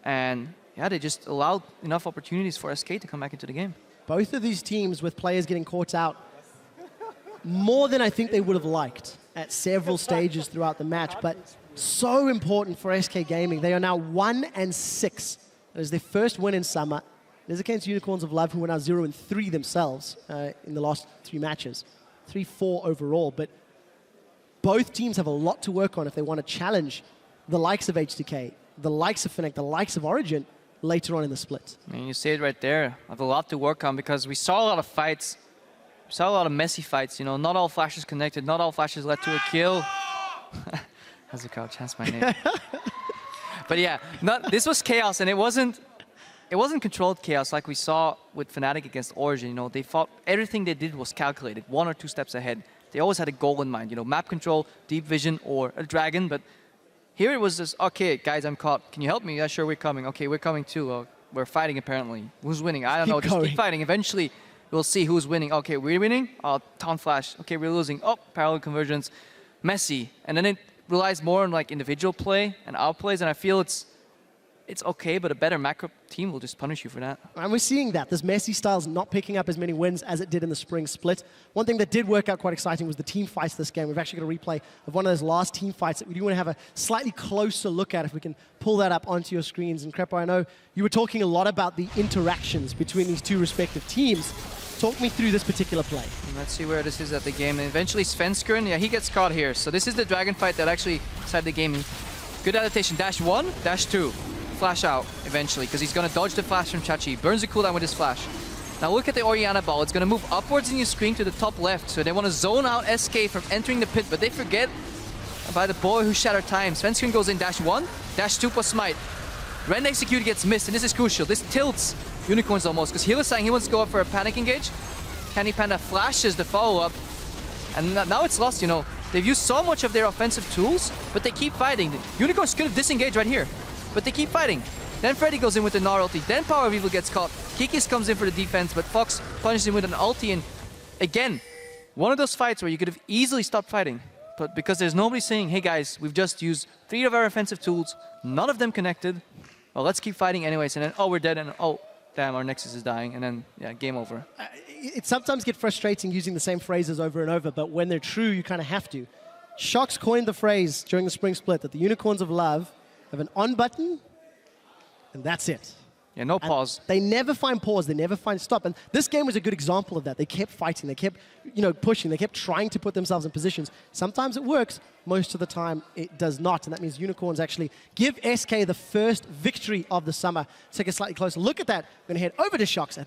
And yeah, they just allowed enough opportunities for SK to come back into the game. Both of these teams with players getting caught out more than I think they would have liked at several stages throughout the match, but so important for SK Gaming. They are now 1-6. That is their first win in summer. It is against Unicorns of Love, who are now 0-3 themselves in the last 3 matches. 3-4 overall, but both teams have a lot to work on if they want to challenge the likes of HDK, the likes of Fnatic, the likes of Origin later on in the split. I mean, you say it right there. I have a lot to work on because we saw a lot of fights. We saw a lot of messy fights, you know, not all flashes connected, not all flashes led to a kill. As a coach, that's my name. But yeah, this was chaos, and it wasn't controlled chaos like we saw with Fnatic against Origin. You know, they fought, everything they did was calculated, 1 or 2 steps ahead. They always had a goal in mind, you know, map control, deep vision, or a dragon. But here it was just, okay, guys, I'm caught. Can you help me? Yeah, sure, we're coming. Okay, we're coming too. We're fighting apparently. Who's winning? I don't know. Just keep fighting. Eventually, we'll see who's winning. Okay, we're winning. Oh, Taunt Flash. Okay, we're losing. Oh, parallel convergence. Messy. And then it relies more on like individual play and outplays, and I feel it's okay, but a better macro team will just punish you for that. And we're seeing that. This Messi style's not picking up as many wins as it did in the spring split. One thing that did work out quite exciting was the team fights this game. We've actually got a replay of one of those last team fights that we do want to have a slightly closer look at if we can pull that up onto your screens. And Krepo, I know you were talking a lot about the interactions between these two respective teams. Talk me through this particular play. And let's see where this is at the game. And eventually Svenskeren, yeah, he gets caught here. So this is the dragon fight that actually decided the game. Good adaptation. Dash 1, dash 2. Flash out eventually, because he's going to dodge the flash from Chachi. Burns the cooldown with his flash. Now look at the Orianna ball. It's going to move upwards in your screen to the top left. So they want to zone out SK from entering the pit, but they forget about the boy who shattered time. Svenskeren goes in dash 1, dash 2 plus smite. Rend execute gets missed, and this is crucial. This tilts Unicorns almost, because Hylissang, he wants to go up for a panic engage. CandyPanda flashes the follow-up, and now it's lost, you know. They've used so much of their offensive tools, but they keep fighting. The Unicorns could have disengaged right here, but they keep fighting. Then Freddy goes in with the Gnar ulti, then PowerOfEvil gets caught. Kikis comes in for the defense, but Fox punishes him with an ulti, and again, one of those fights where you could have easily stopped fighting, but because there's nobody saying, hey guys, we've just used 3 of our offensive tools, none of them connected, well, let's keep fighting anyways, and then, oh, we're dead, and oh, damn, our Nexus is dying, and then, yeah, game over. It sometimes gets frustrating using the same phrases over and over, but when they're true, you kind of have to. Shox coined the phrase during the spring split that the Unicorns of Love have an on button, and that's it. Yeah, no pause. And they never find pause, they never find stop, and this game was a good example of that. They kept fighting, they kept, you know, pushing, they kept trying to put themselves in positions. Sometimes it works, most of the time it does not, and that means Unicorns actually give SK the first victory of the summer. Take a slightly closer look at that. We're going to head over to Shox at the